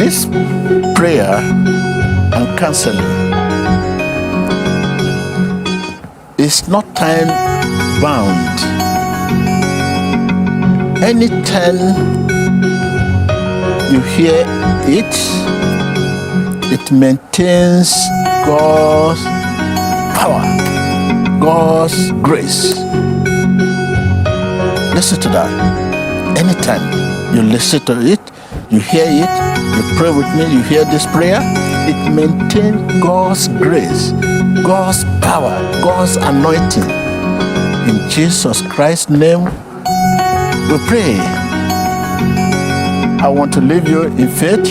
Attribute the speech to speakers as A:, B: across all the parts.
A: This prayer and counseling is not time bound. Anytime you hear it, it maintains God's power, God's grace. Listen to that. Anytime you listen to it, you hear it, you pray with me, you hear this prayer, it maintains God's grace, God's power, God's anointing. In Jesus Christ's name, we pray. I want to leave you in faith.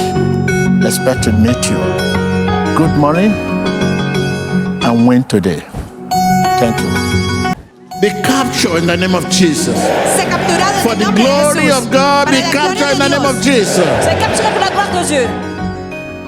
A: Expect to meet you. Good morning and win today. Thank you. Be captured in the name of Jesus. For the glory of God, be captured in the name of Jesus.
B: Soyez capturés pour la gloire de Dieu.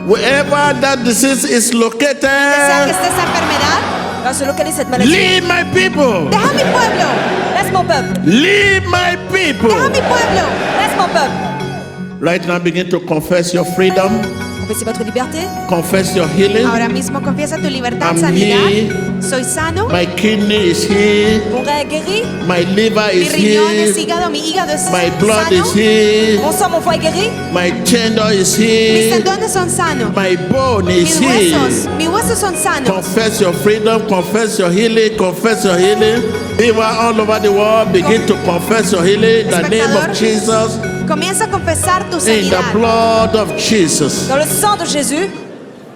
A: Wherever that disease is
B: Que
A: located,
B: sea que esté esa enfermedad, va se localize cette maladie.
A: leave my people.
B: Deja mi pueblo. Laisse mon peuple.
A: Leave my people.
B: Deja mi pueblo. Laisse mon peuple.
A: Right now, begin to confess your freedom,
B: Confessez votre liberté.
A: confess your healing.
B: Ahora mismo confiesa tu libertad,
A: I'm
B: sanidad.
A: healed.
B: Soy sano.
A: My kidney is healed.
B: Mon rein est guéri.
A: My liver
B: Mi
A: is
B: riñón es
A: healed.
B: hígado, mi hígado es
A: My blood
B: sano.
A: is healed.
B: Mon sang, mon foie est guéri.
A: My tendon is
B: Mis
A: healed.
B: tendones son sanos.
A: My bone is
B: Mis
A: healed.
B: huesos son sanos.
A: Confess your freedom, confess your healing, confess your healing. People all over the world begin to confess your healing in the name of Jesus,
B: Comienza a confesar tu
A: in the
B: sanidad.
A: blood of Jesus.
B: Dans le sang de Jésus.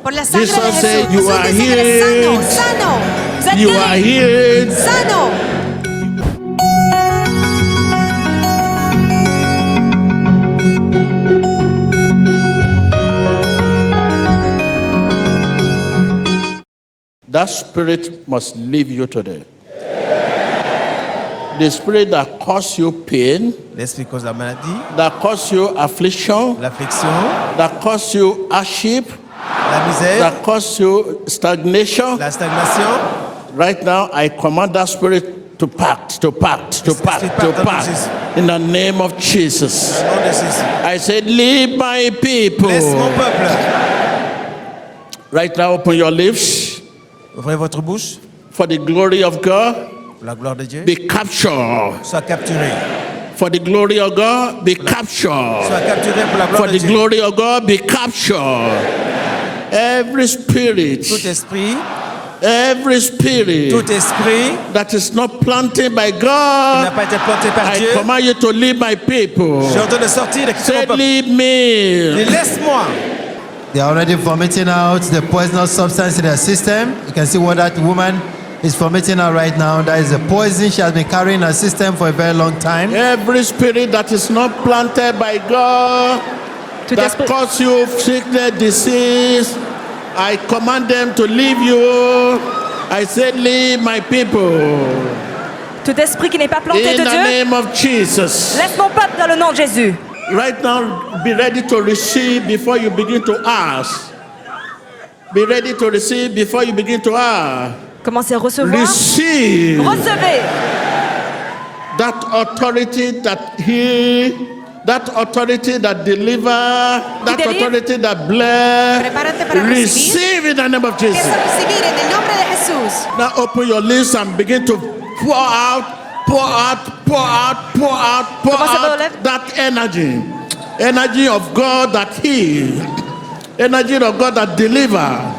B: Por la sangre
A: Jesus
B: de Jesús.
A: said, "You are
B: Jesús dice que eres
A: healed.
B: sano, sano. Vous êtes
A: You are
B: guéri.
A: healed.
B: Sano.
A: That spirit must leave you today. The spirit that caused you pain,
C: L'esprit cause la maladie,
A: that caused you affliction,
C: l'affliction,
A: that caused you hardship,
C: la misère,
A: that caused you stagnation.
C: la stagnation.
A: Right now, I command that spirit to pact, to pact, to pact, to pact. In the name of Jesus.
C: Au nom de Jésus.
A: I said, leave my people.
C: Laisse mon peuple.
A: Right now, open your lips
C: Ouvrez votre bouche
A: for the glory of God.
C: pour la gloire de Dieu.
A: Be captured.
C: Sois capturé.
A: For the glory of God, be captured.
C: Sois capturé pour la
A: For
C: gloire de
A: the
C: Dieu.
A: glory of God, be captured. Every spirit,
C: Tout esprit
A: that is not planted by
C: qui n'a
A: God,
C: pas été planté par
A: I
C: Dieu,
A: command you to leave my people.
C: j'ai ordonné de sortir de quitter mon
A: Say,
C: peuple.
A: leave me.
C: Et laisse-moi.
D: They are already vomiting out the poisonous substance in their system. You can see what that woman is vomiting out right now. That is a poison she has been carrying in her system for a very long time.
A: Every spirit that is not planted by God,
B: Tout
A: that
B: esprit,
A: cause you sickness, disease, I command them to leave you. I said, leave my people.
B: tout esprit qui n'est pas planté
A: In
B: de
A: the
B: Dieu,
A: name of Jesus.
B: laisse mon peuple dans le nom de Jésus.
A: Right now, be ready to receive before you begin to ask. Be ready to receive before you begin to ask.
B: Commencez à recevoir.
A: Receive
B: Recevez
A: that authority that heal, that authority that deliver, that
B: délivre.
A: authority that bless.
B: Prepárate para
A: Receive in the name of Jesus.
B: Empieza a recibir en el nombre de Jesús.
A: Now open your lips and begin to pour out, pour out, pour out, pour out, pour
B: Commencez par
A: out
B: le lèvres.
A: that energy. Energy of God that heal. Energy of God that deliver.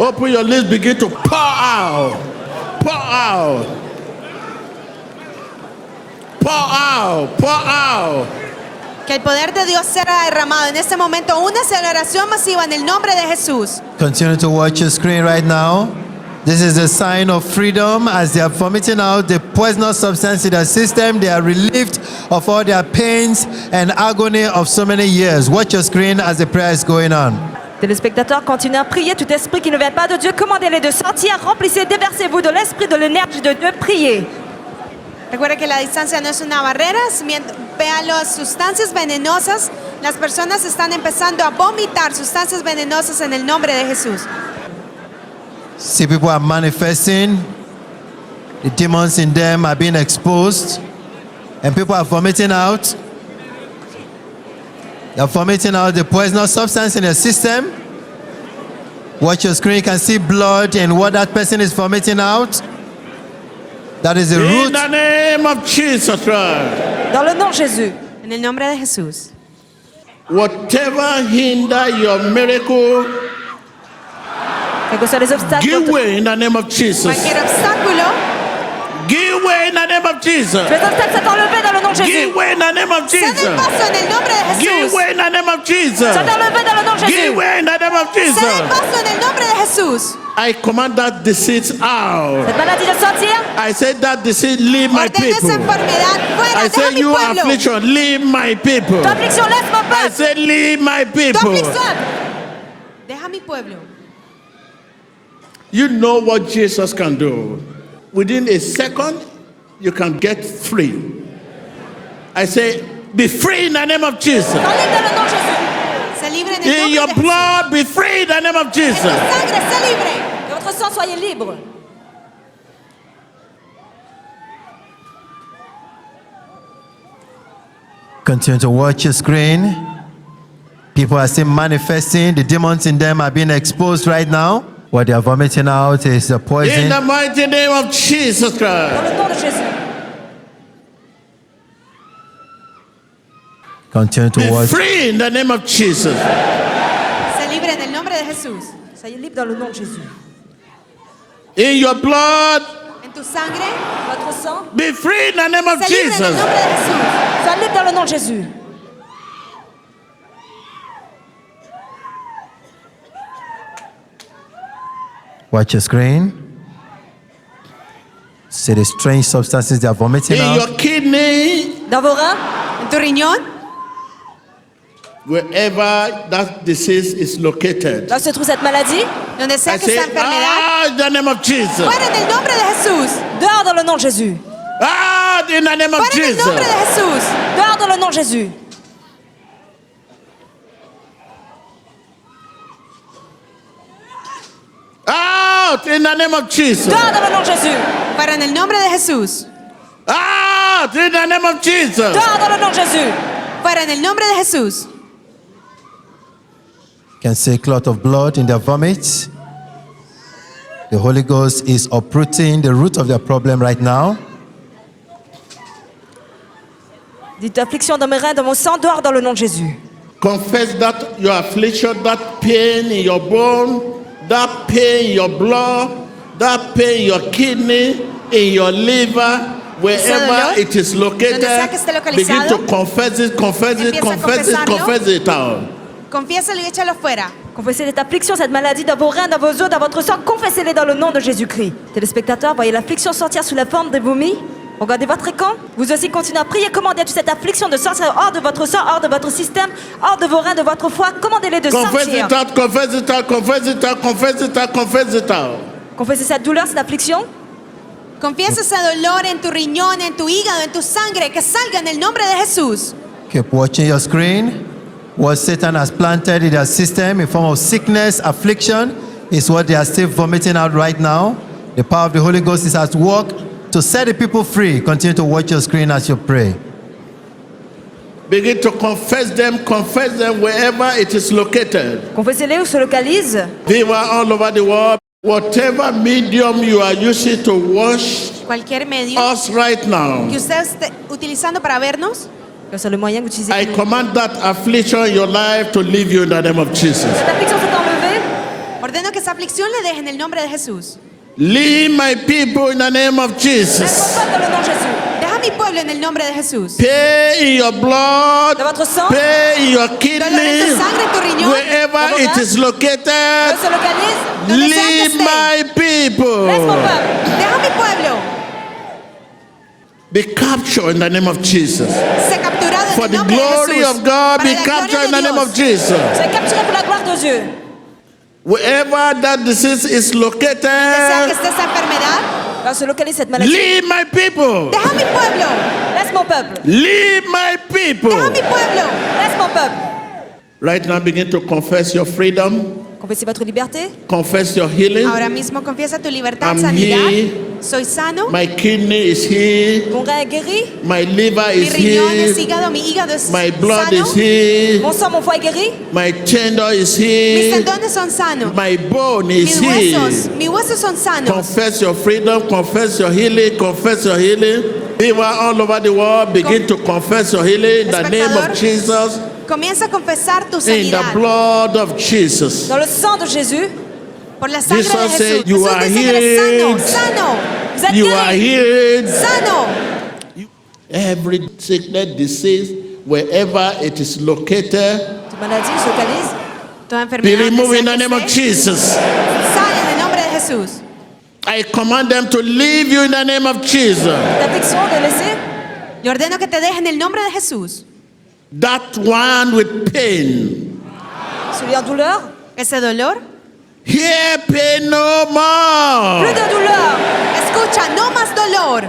A: Open your lips, begin to pour out. Pour out. Pour out. Pour out.
B: Que el poder de Dios sea derramado en este momento. Una aceleración masiva en el nombre de Jesús.
D: Continue to watch your screen right now. This is a sign of freedom as they are vomiting out the poisonous substance in their system. They are relieved of all their pains and agony of so many years. Watch your screen as the prayer is going on.
B: Téléspectateurs, continuez à prier. Tout esprit qui ne vient pas de Dieu, commandez-les de sortir. Remplissez, déversez-vous de l'esprit, de l'énergie de Dieu. Priez. Recuerda que la distancia no es una barrera. Vean las sustancias venenosas. Las personas están empezando a vomitar sustancias venenosas en el nombre de Jesús.
D: See, people are manifesting. The demons in them are being exposed. And people are vomiting out. You're vomiting out the poisonous substance in your system. Watch your screen. You can see blood and what that person is vomiting out. That is the
A: In
D: root.
A: the name of Jesus Christ.
B: Dans le nom de Jésus.
E: En el nombre de Jesús.
A: Whatever hinder your miracle,
B: Quels que soient les obstacles,
A: give way in the name of Jesus.
E: Cualquier obstáculo,
A: Give way in the name of Jesus.
B: les obstacles sont enlevés dans le nom de Jésus.
A: Give way in the name of
E: cede el
A: Jesus.
E: paso en el nombre de
A: Give
E: Jesús.
A: way in the name of Jesus.
B: Sont enlevés dans le nom de
A: Give
B: Jésus.
A: way in the name of
E: Cede el
A: Jesus.
E: paso en el nombre de Jesús.
A: I command that disease out.
B: Cette maladie de sortir.
A: I said that disease, leave my
E: Ordena esa
A: people.
E: enfermedad fuera.
A: I
E: Deja
A: said
E: mi
A: you
E: pueblo.
A: affliction, leave my people.
B: Tu affliction, laisse mon
A: I
B: peuple.
A: said leave my
E: Tu
A: people.
E: aflicción. Deja mi pueblo.
A: You know what Jesus can do. Within a second, you can get free. I say, be free in the name of Jesus.
B: Sois libre dans le nom de Jésus.
E: Se libre en el
A: In
E: nombre
A: your
E: de Jesús.
A: blood, be free in the name of
E: En tu
A: Jesus.
E: sangre, sé libre.
B: De votre sang, soyez libre.
D: Continue to watch your screen. People are still manifesting. The demons in them are being exposed right now. What they are vomiting out is the
A: In
D: poison.
A: the mighty name of Jesus
B: Dans
A: Christ.
B: le nom de Jésus.
D: Continue to
A: Be
D: watch.
A: free in the name of Jesus.
E: Se libre en el nombre de Jesús.
B: Soyez libre dans le nom de Jésus.
A: In your blood,
E: En tu sangre,
B: Votre sang.
A: be free in the name of
E: se libre en el
A: Jesus.
E: nombre de Jesús.
B: Sois libre dans le nom de Jésus.
D: Watch your screen. See the strange substances they are vomiting
A: In
D: out.
A: your kidney,
B: Dans vos reins.
E: En tu riñón,
A: wherever that disease is located.
B: Là où se trouve cette maladie.
E: donde sea
A: I
E: que
A: say,
E: esta enfermedad,
A: in the name of Jesus.
E: fuera en el nombre de Jesús.
B: Dehors dans le nom de Jésus.
A: In the name of
E: Fuera en el
A: Jesus.
E: nombre de Jesús.
B: Dehors dans le nom de Jésus.
A: Out in the name of Jesus.
B: Dehors dans le nom de Jésus.
E: Fuera en el nombre de Jesús.
A: Out in the name of Jesus.
B: Dehors dans le nom de Jésus.
E: Fuera en el nombre de Jesús.
D: Can see a clot of blood in their vomit. The Holy Ghost is uprooting the root of their problem right now.
B: Dites affliction dans mes reins, dans mon sang, dehors dans le nom de Jésus.
A: Confess that your affliction, that pain in your bone, that pain in your blood, that pain in your kidney, in your liver, wherever
E: dolor,
A: it is located,
E: donde sea que esté
A: begin
E: localizado,
A: to confess it, confess it,
E: empieza a
A: confess it,
E: confesarlo.
A: confess it out.
E: Confiésalo y échalo fuera.
B: Confessez cette affliction, cette maladie dans vos reins, dans vos os, dans votre sang. Confessez-les dans le nom de Jésus-Christ. Téléspectateurs, voyez l'affliction sortir sous la forme des vomis. Regardez votre écran. Vous aussi continuez à prier. Commandez cette affliction de sortir hors de votre sang, hors de votre système, hors de vos reins, de votre foie. Commandez-les de
A: Confess
B: sortir.
A: it out, confess it out, confess it out, confess it out, confess it out.
B: Confessez cette douleur, cette affliction.
E: Confiesa ese dolor en tu riñón, en tu hígado, en tu sangre, que salga en el nombre de Jesús.
D: Keep watching your screen. What Satan has planted in their system in form of sickness, affliction, is what they are still vomiting out right now. The power of the Holy Ghost is at work to set the people free. Continue to watch your screen as you pray.
A: Begin to confess them wherever it is located.
B: Confessez-les où se localisent.
A: People all over the world, whatever medium you are using to wash
E: Cualquier medio
A: us right now,
E: que usted esté utilizando para vernos,
B: Que c'est le moyen que vous utilisez.
A: I command that affliction in your life to leave you in the name of Jesus.
B: Cette affliction s'est enlevée.
E: ordeno que esa aflicción le deje en el nombre de Jesús.
A: Leave my people in the name of
B: Laisse mon
A: Jesus.
B: peuple dans le nom de Jésus.
E: Deja mi pueblo en el nombre de Jesús.
A: Pay in your blood,
B: De votre sang.
A: pay in your
E: Dolor en
A: kidney,
E: tu sangre, en tu riñón,
A: wherever it is
B: Où
A: located.
B: se localise.
E: donde sea que
A: Leave
E: esté.
A: my
B: Laisse mon
A: people.
B: peuple.
E: Deja mi pueblo.
A: Be captured in the name of Jesus.
E: Se capturado en
A: For
E: el
A: the
E: nombre de
A: glory
E: Jesús.
A: of God,
E: Para
A: be
E: la
A: captured
E: gloria
A: in the
E: de
A: name of
E: Dios.
A: Jesus.
B: Soyez capturés pour la gloire de Dieu.
A: Wherever that disease is
E: Donde sea que
A: located,
E: esté esa enfermedad,
B: Là où se localise cette maladie.
A: leave my people.
E: deja mi pueblo.
B: Laisse mon peuple.
A: Leave my people.
E: Deja mi pueblo.
B: Laisse mon peuple.
A: Right now, begin to confess your freedom,
B: Confessez votre liberté.
A: confess your healing.
E: Ahora mismo confiesa tu libertad,
A: I'm
E: sanidad.
A: here
E: Soy sano.
A: My kidney is healed.
B: Mon rein est guéri.
A: My liver
E: Mi
A: is
E: riñones,
A: healed.
E: hígado, mi hígado es
A: My blood
E: sano.
A: is healed.
B: Mon sang, mon foie est guéri.
A: My tendon is
E: Mis
A: healed.
E: tendones son sanos.
A: My bone is
E: Mis
A: healed.
E: huesos son sanos.
A: Confess your freedom, confess your healing, confess your healing. People all over the world begin to confess your healing in the name of
E: Espectador.
A: Jesus,
E: Comienza a confesar tu
A: in the
E: sanidad
A: blood of Jesus.
B: Dans le sang de Jésus,
E: por la sangre de
A: Jesus
E: Jesús.
A: said, "You
E: Jesús
A: are
E: dice que eres
A: healed.
E: sano,
B: vous êtes
A: You are
B: guéri.
A: healed.
E: sano.
A: Every sickness, disease, wherever it is located,
B: Toute maladie se localise.
E: Toda
A: be
E: enfermedad
A: removed in
E: que
A: the name of
E: esté,
A: Jesus.
E: sale en el nombre de Jesús.
A: I command them to leave you in the name of Jesus.
B: L'addiction de laisser.
E: Le ordeno que te deje en el nombre de Jesús.
A: That one with pain,
B: Celui en douleur.
E: Ese dolor,
A: hear pain no
B: Plus
A: more.
B: de douleur.
E: escucha, no más dolor.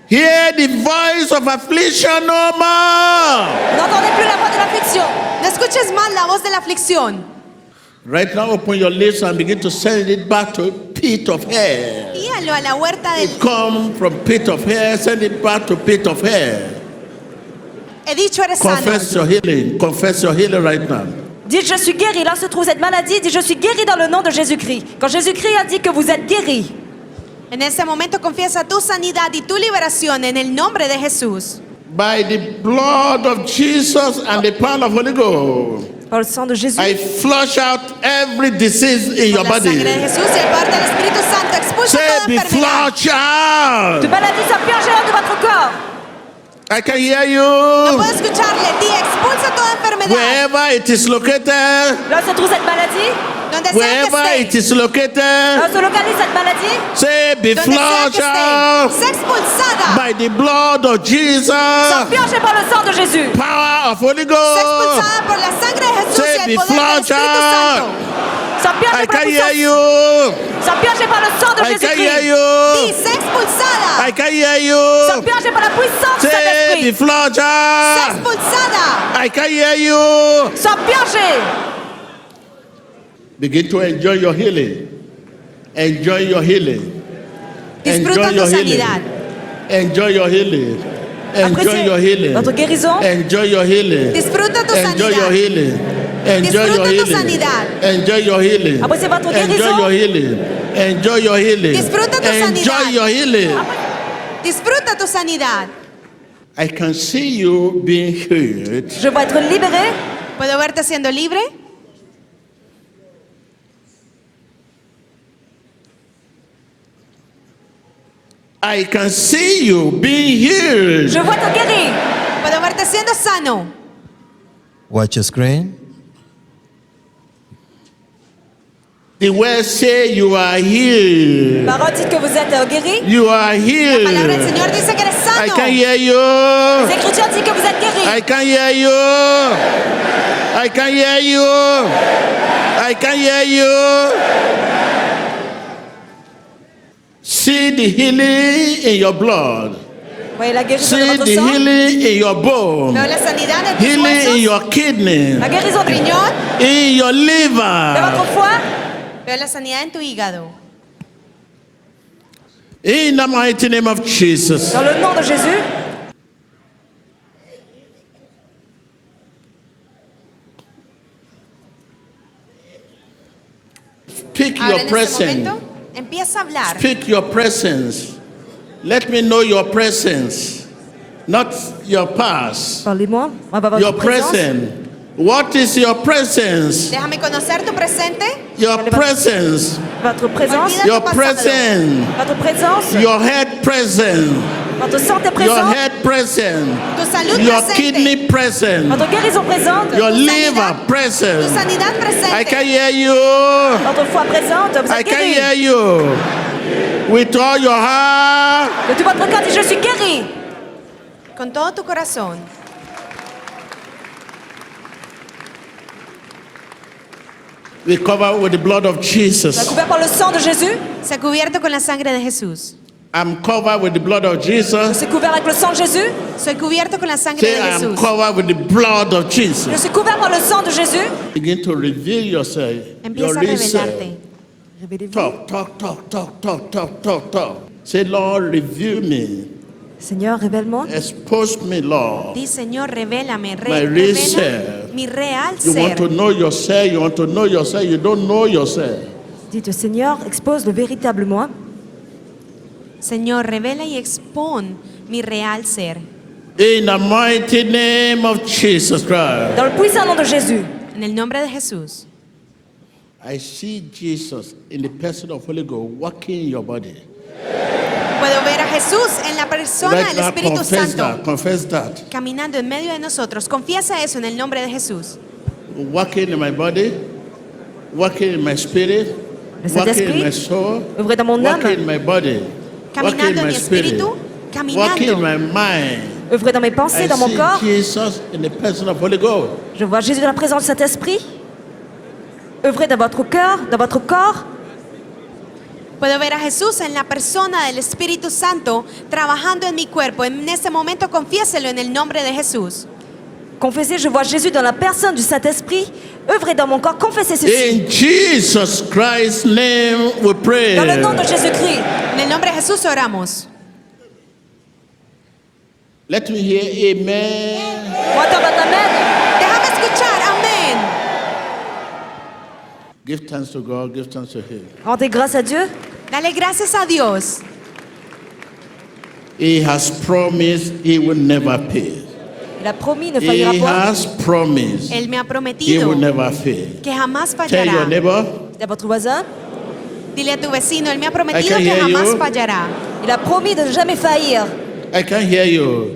A: Hear the voice of affliction no more.
B: N'entendez plus la voix de l'affliction.
E: No escuches más la voz de la aflicción.
A: Right now, open your lips and begin to send it back to pit of hell.
E: Guíalo a la huerta del...
A: It come from pit of hell, send it back to pit of hell.
E: He dicho, eres sano.
A: Confess your healing. Confess your healing right now.
B: Dites, je suis guéri. Là se trouve cette maladie. Dites, je suis guéri dans le nom de Jésus-Christ. Quand Jésus-Christ a dit que vous êtes guéri,
E: En ese momento confiesa tu sanidad y tu liberación en el nombre de Jesús.
A: By the blood of Jesus and the power of Holy Ghost,
B: par le sang de Jésus,
A: I flush out every disease in your
E: Por la sangre de
A: body.
E: Jesús y el poder del Espíritu Santo expulsa
A: Say,
E: toda
A: be
E: enfermedad.
A: flushed out.
B: toute maladie soit purgée de votre corps.
A: I can hear
E: No
A: you.
E: puedo escucharle. Di, expulsa toda enfermedad.
A: Wherever it is located,
B: Là se trouve cette maladie.
E: Donde sea
A: wherever
E: que
A: it
E: esté.
A: is located,
B: Là se localise cette maladie.
A: say, be
E: Donde sea que
A: flushed out
E: esté. Sea expulsada.
A: by the blood of Jesus,
B: Soit purgée par le sang de Jésus.
A: power of Holy
E: Sea
A: Ghost.
E: expulsada por la sangre de Jesús
A: Say,
E: y
A: be
E: el poder del
A: flushed
E: Espíritu
A: out.
E: Santo.
B: Soit
A: I
B: purgée par la
A: can hear
B: puissance.
A: you.
B: Soit purgée par le sang de
A: I can hear
B: Jésus-Christ.
E: Di,
A: you.
E: sea expulsada.
A: I can hear
B: Soit
A: you.
B: purgée par la puissance de
A: Say, be
B: Saint-Esprit.
A: flushed
E: Sea
A: out.
E: expulsada.
A: I can hear you.
B: Soit purgée.
A: Begin to enjoy your healing. Enjoy your healing.
E: Disfruta tu sanidad.
A: Enjoy your healing. Enjoy
B: Appréciez
A: your healing.
B: votre guérison.
A: Enjoy your healing.
E: Disfruta tu
A: Enjoy your
E: sanidad.
A: healing. Enjoy your
E: Disfruta tu
A: healing.
E: sanidad.
A: Enjoy your healing.
B: Appréciez votre
A: Enjoy
B: guérison.
A: your healing. Enjoy your healing.
E: Disfruta tu
A: Enjoy
E: sanidad.
A: your healing.
E: Disfruta tu sanidad.
A: I can see you being healed.
B: Je vais être libéré.
E: ¿Puedo verte siendo libre?
A: I can see you being healed.
B: Je vois te guérir.
E: ¿Puedo verte siendo sano?
D: Watch your screen.
A: The word say you are healed.
B: Parole dit que vous êtes guéri.
A: You are
E: La palabra del
A: healed.
E: Señor dice que eres
A: I
E: sano.
A: can hear
B: Les
A: you.
B: Écritures disent que vous êtes guéri.
A: I can hear you. I can hear you. I can hear you. See the healing in your blood.
B: Voyez la guérison de
A: See
B: votre
A: the
B: sang.
A: healing in your bone.
E: Veo la sanidad de tus
A: Healing in
E: huesos,
A: your kidney.
B: La guérison de
E: riñón.
A: In your
B: de
A: liver.
B: votre foie.
E: Veo la sanidad en tu hígado.
A: In the mighty name of Jesus.
B: Dans le nom de Jésus.
A: Speak
E: Ahora
A: your
E: en este
A: presence.
E: momento empieza a hablar.
A: Speak your presence. Let me know your presence, not your past.
B: Parlez-moi. On va voir
A: Your
B: votre présence.
A: presence. What is your presence?
E: Déjame conocer tu presente.
A: Your presence.
B: Votre présence.
E: Olvida
A: Your
E: tu pasado.
A: presence.
B: Votre présence.
A: Your head presence.
B: Votre santé
A: Your
B: présente.
A: head presence.
E: Tu salud
A: Your
E: presente.
A: kidney presence.
B: Votre guérison présente.
A: Your
E: Tu
A: liver
E: sanidad- Tu
A: presence.
E: sanidad
A: I
E: presente.
A: can hear you.
B: Votre foi présente. Vous
A: I
B: êtes
A: can
B: guéri.
A: hear you. With all your heart.
B: De tout votre cœur, dites, je suis guéri.
E: Con todo tu corazón.
A: We cover with the blood of Jesus.
B: Couvert par le sang de Jésus.
E: Se ha cubierto con la sangre de Jesús.
A: I'm covered with the blood of Jesus.
B: C'est couvert avec le sang de Jésus.
E: Soy cubierto con la sangre
A: Say,
E: de
A: I am
E: Jesús.
A: covered with the blood of
B: Je
A: Jesus.
B: suis couvert par le sang de Jésus.
A: Begin to reveal yourself.
E: Empieza a
A: Your real self.
E: revelarte.
A: Talk, talk, talk, talk, talk, talk, talk, talk. Say, Lord, reveal me.
B: Seigneur, révèle-moi.
A: Expose me, Lord.
E: Di, Señor, revélame,
A: My real
E: revela
A: self.
E: mi real
A: You want to
E: ser.
A: know yourself. You want to know yourself. You don't know yourself.
B: Dites, Seigneur, expose le véritable moi.
E: Señor, revela y expon mi real ser.
A: In the mighty name of Jesus Christ.
B: Dans le puissant nom de Jésus.
E: En el nombre de Jesús.
A: I see Jesus in the person of Holy Ghost working in your body.
E: Puedo ver a Jesús en la persona
A: Right
E: del
A: now,
E: Espíritu
A: confess
E: Santo
A: that. Confess that.
E: caminando en medio de nosotros. Confiesa eso en el nombre de Jesús.
A: Working in my body, working in my spirit,
B: Le
A: working in
B: Saint-Esprit,
A: my soul,
B: œuvrer dans mon âme,
A: working in my body, working
E: Caminando
A: in
E: en
A: my
E: mi
A: spirit,
E: espíritu,
A: working in
E: caminando.
A: my mind.
B: œuvrer dans mes pensées,
A: I
B: dans mon
A: see
B: corps.
A: Jesus in the person of Holy Ghost.
B: Je vois Jésus dans la présence du Saint-Esprit. Œuvrer dans votre cœur, dans votre corps.
E: Puedo ver a Jesús en la persona del Espíritu Santo trabajando en mi cuerpo. En este momento confiéselo en el nombre de Jesús.
B: Confessez, je vois Jésus dans la personne du Saint-Esprit. Œuvrer dans mon corps, confessez ceci.
A: In Jesus Christ's name we pray.
B: Dans le nom de Jésus-Christ.
E: En el nombre de Jesús oramos.
A: Let me hear amen.
B: Entends votre amen.
E: Déjame escuchar. Amén.
A: Give thanks to God, give thanks to Him.
B: Rendez grâce à Dieu.
E: Dale gracias a Dios.
A: He has promised He will never fail.
B: Il a promis, ne faillira
A: He
B: point.
A: has promised
E: Él me ha
A: He
E: prometido
A: will never fail.
E: que jamás
A: Tell your
E: fallará.
A: neighbor,
B: Dites à votre voisin.
E: Dile a tu vecino, Él me ha
A: I
E: prometido
A: can
E: que
A: hear
E: jamás
A: you.
E: fallará.
B: Il a promis de ne jamais faillir.
A: I can hear you.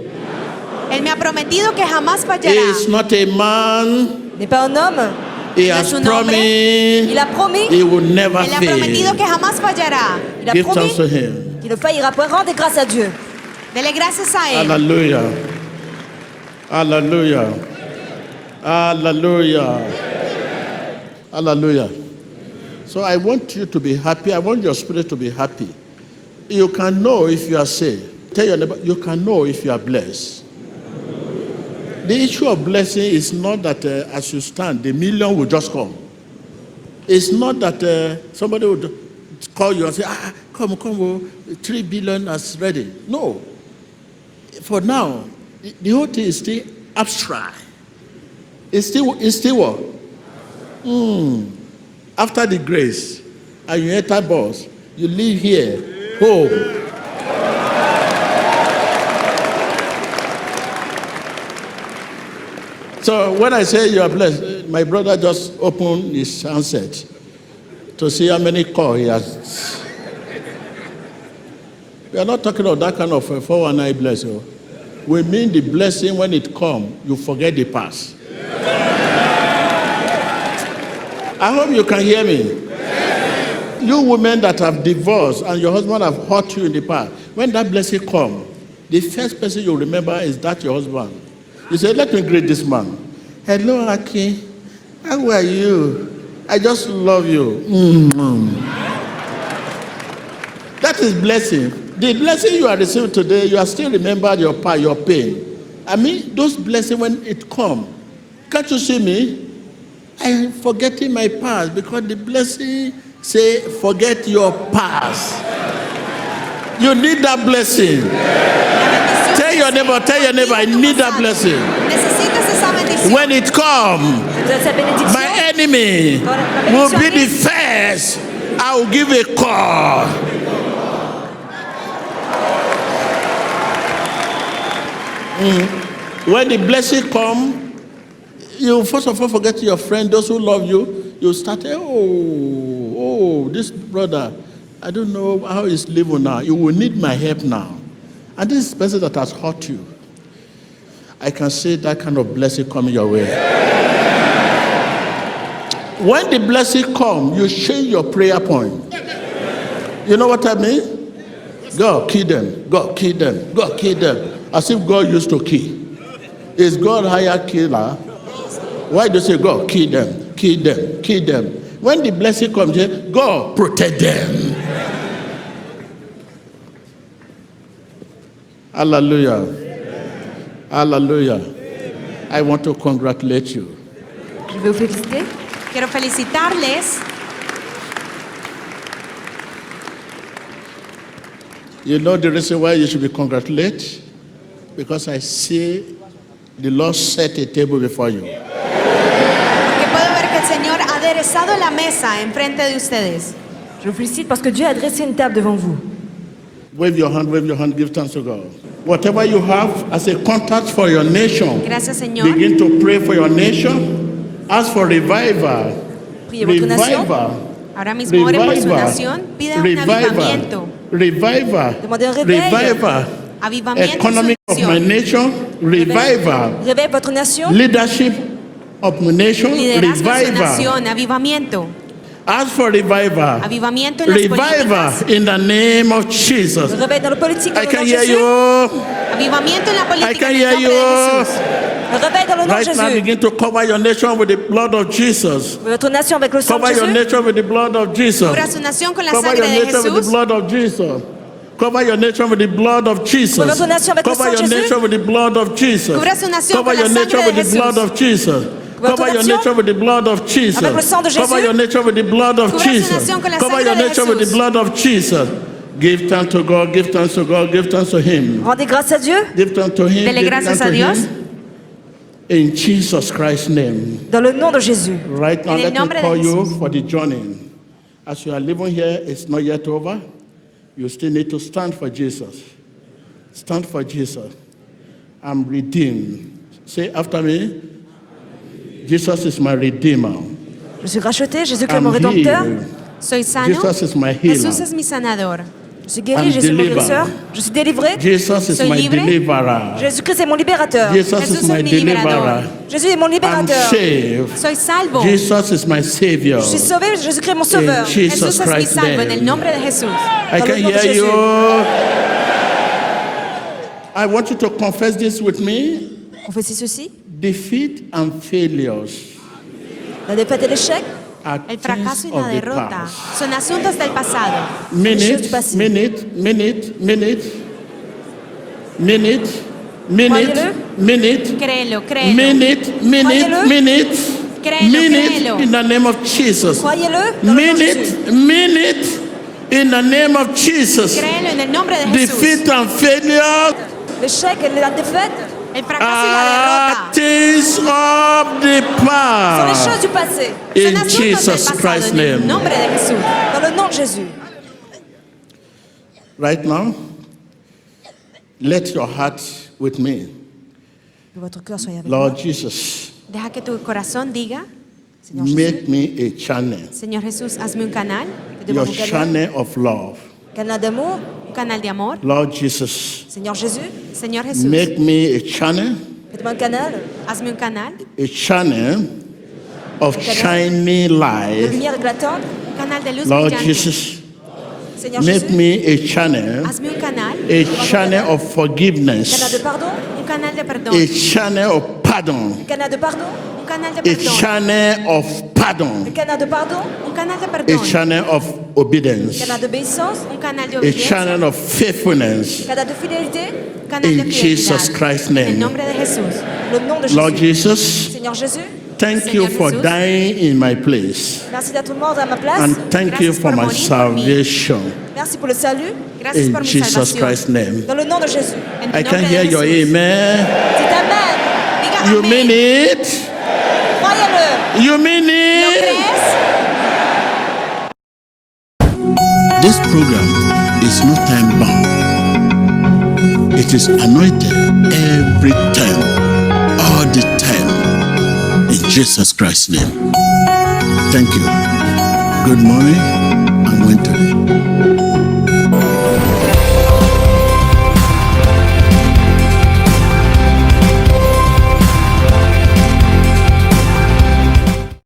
E: Él me ha prometido que jamás
A: He
E: fallará.
A: is not a man.
B: Il n'est pas un homme.
A: He
E: No
A: has
E: es un hombre.
B: Il
A: promised
B: a promis.
A: He will never
E: Él ha prometido
A: fail.
E: que jamás fallará.
B: Il a
A: Give
B: promis
A: thanks to Him.
B: qu'il ne faillira point. Rendez grâce à Dieu.
E: Dele gracias a Él.
A: Hallelujah. Hallelujah. Hallelujah. Hallelujah. So I want you to be happy. I want your spirit to be happy. You can know if you are saved. Tell your neighbor, you can know if you are blessed. The issue of blessing is not that as you stand, the million will just come. It's not that somebody would call you and say, come, oh, 3 billion is ready. No. For now, the whole thing is still abstract. It's still what? After the grace, and you enter bus, you live here, home. So when I say you are blessed, my brother just opened his handset to see how many calls he has. We are not talking of that kind of 419 blessing. We mean the blessing when it comes, you forget the past. I hope you can hear me. You women that have divorced and your husband have hurt you in the past, when that blessing comes, the first person you remember is that your husband. You say, let me greet this man. Hello, Aki. How are you? I just love you. That is blessing. The blessing you are receiving today, you are still remember your pain. I mean, those blessings when it comes. Can't you see me? I am forgetting my past because the blessing say, forget your past. You need that blessing. Tell your neighbor, I need that blessing.
E: Necesitas esa bendición.
A: When it comes,
B: Vous avez cette bénédiction.
A: my enemy will be the first. I will give a call. When the blessing come, you first of all forget your friend, those who love you. You start, this brother, I don't know how he's living now. You will need my help now. And this is the person that has hurt you. I can see that kind of blessing coming your way. When the blessing comes, you change your prayer point. You know what I mean? God, kill them. God, kill them. God, kill them. As if God used to kill. Is God higher killer? Why do you say, God, kill them, kill them, kill them? When the blessing comes, God, protect them. Hallelujah. Hallelujah. I want to congratulate you.
B: Je vais vous féliciter.
E: Quiero felicitarles.
A: You know the reason why you should be congratulated? Because I see the Lord set a table before you.
E: Porque puedo ver que el Señor ha aderezado la mesa enfrente de ustedes.
B: Je vous félicite parce que Dieu a dressé une table devant vous.
A: Wave your hand, give thanks to God. Whatever you have as a contact for your nation,
E: Gracias, Señor.
A: begin to pray for your nation. Ask for revival.
B: Priez votre nation.
A: Revival.
E: Ahora mismo oren por su nación. Pida un avivamiento.
A: Revival.
B: Demandez un réveil.
A: Revival.
E: Avivamiento
A: Economy
E: en
A: of
E: su
A: my
E: nación.
A: nation. Revival.
B: Réveille votre nation.
A: Leadership of my nation.
E: Liderazgo en su
A: Revival.
E: nación. Avivamiento.
A: Ask for revival.
E: Avivamiento en las
A: Revival
E: políticas.
A: in the name of Jesus.
B: Réveille dans le politique dans
A: I
B: le nom
A: can
B: de
A: hear
B: Jésus.
A: you.
E: Avivamiento en la
A: I
E: política
A: can
E: en el
A: hear
E: nombre de
A: you.
E: Jesús.
B: Réveille dans le nom de
A: Right now,
B: Jésus.
A: begin to cover your nation with the blood of Jesus.
B: Votre nation avec le sang de
A: Cover your
B: Jésus.
A: nation with the blood of Jesus.
E: Cubra su nación con la
A: Cover
E: sangre
A: your
E: de
A: nation with the
E: Jesús.
A: blood of Jesus. Cover your nation with the blood of Jesus.
B: Cover votre nation avec le
A: Cover
B: sang de
A: your
B: Jésus.
A: nation with the blood of Jesus.
E: Cubra su nación
A: Cover
E: con la
A: your
E: sangre
A: nation
E: de
A: with the
E: Jesús.
A: blood of Jesus.
B: Votre
A: Cover your
B: nation
A: nation with the blood of Jesus.
B: avec le sang de
A: Cover
B: Jésus.
A: your nation with the blood of
E: Cubra su
A: Jesus.
E: nación con la
A: Cover
E: sangre
A: your
E: de
A: nation with the
E: Jesús.
A: blood of Jesus. Give thanks to God, give thanks to God, give thanks to Him.
B: Rendez grâce à Dieu.
A: Give thanks to Him,
E: Dele
A: give
E: gracias
A: thanks
E: a
A: to
E: Dios.
A: Him. In Jesus Christ's name.
B: Dans le nom de Jésus.
A: Right now,
E: En el
A: let me
E: nombre de
A: call you
E: Jesús.
A: for the journey. As you are living here, it's not yet over. You still need to stand for Jesus. Stand for Jesus. I'm redeemed. Say after me, Jesus is my redeemer.
B: Je suis racheté. Jésus-Christ est
A: I'm
B: mon rédempteur.
A: healed.
E: Soy sano.
A: Jesus is my
E: Jesús
A: healer.
E: es mi sanador.
B: Je suis guéri.
A: I'm
B: Jésus est mon
A: delivered.
B: guérisseur. Je suis délivré.
A: Jesus is
E: Soy
A: my
E: libre.
A: deliverer.
B: Jésus-Christ est mon libérateur.
A: Jesus
E: Jesús
A: is
E: es
A: my
E: mi
A: deliverer.
E: liberador.
B: Jésus est mon
A: I'm
B: libérateur.
A: saved.
E: Soy salvo.
A: Jesus is my savior.
B: Je suis sauvé. Jésus-Christ est mon sauveur.
A: In Jesus
E: Jesús es mi
A: Christ's
E: salvo en el
A: name.
E: nombre de Jesús.
A: I
B: Dans le
A: can
B: nom de
A: hear
B: Jésus.
A: you. I want you to confess this with me.
B: Confessez ceci.
A: Defeat and failures
B: La défaite et l'échec.
A: are
E: El
A: things
E: fracaso y la
A: of the
E: derrota
A: past.
E: son asuntos del pasado.
A: Minute,
B: passées.
A: minute, minute, minute, minute, minute,
B: Croyez-le.
A: minute,
E: Créelo, créelo.
A: minute, minute,
B: Croyez-le.
A: minute,
E: Créelo,
A: minute
E: créelo.
A: in the name of Jesus.
B: Croyez-le. Dans le nom de Jésus.
A: Minute, minute in the name of Jesus.
E: Créelo en el nombre de Jesús.
A: Defeat and failure
B: L'échec et la défaite
E: El fracaso y la
A: are
E: derrota
A: things of the
B: sont les
A: past.
B: choses du passé.
E: son
A: In
E: asuntos del
A: Jesus
E: pasado
A: Christ's
E: en el
A: name.
E: nombre de Jesús.
B: Dans le nom de Jésus.
A: Right now, let your heart with me.
B: Que votre cœur soit avec moi.
A: Lord Jesus,
E: Deja que tu corazón diga,
B: Seigneur Jésus.
A: make me a channel,
E: Señor Jesús, hazme un canal,
B: Que devant
A: your
B: mon canal,
A: channel of love.
B: canal d'amour.
E: un canal de amor.
A: Lord Jesus,
B: Seigneur Jésus.
E: Señor Jesús,
A: make me a channel,
B: Faites-moi un canal
E: hazme un canal,
A: a channel of shining
B: de
A: light.
B: lumière éclatante.
E: un canal de luz
A: Lord
E: brillante.
A: Jesus,
B: Seigneur
A: make
B: Jésus.
A: me a channel,
E: Hazme un canal
A: of
B: Canal de
A: forgiveness,
B: pardon.
E: un canal de perdón,
A: a channel of pardon,
B: Canal de pardon.
E: un canal de
A: a
E: perdón,
A: channel of pardon,
B: Canal de pardon.
E: un canal de
A: a
E: perdón,
A: channel of obedience,
B: Canal d'obéissance.
E: un canal de
A: a
E: obediencia,
A: channel of faithfulness.
B: Canal de fidélité.
E: un canal de
A: In Jesus
E: fidelidad.
A: Christ's
E: En el
A: name.
E: nombre de Jesús.
B: Le nom de
A: Lord
B: Jésus.
A: Jesus,
B: Seigneur Jésus.
A: thank you
E: Señor
A: for
E: Jesús.
A: dying in my place.
B: Merci d'être mort à ma place.
A: And thank you
E: Gracias
A: for
E: por
A: my
E: morir por mí.
A: salvation.
B: Merci pour le salut.
E: Gracias
A: In
E: por mi
A: Jesus
E: salvación.
A: Christ's name.
B: Dans le nom de Jésus.
E: En el
A: I can
E: nombre
A: hear
E: de
A: your
E: Jesús.
A: amen.
B: Dites Amen.
E: Diga
A: You
E: amén.
A: mean it?
B: Croyez-le.
A: You mean
E: ¿Lo
A: it?
E: crees?
A: This program is not time bound. It is anointed every time, all the time, in Jesus Christ's name. Thank you. Good morning and winter.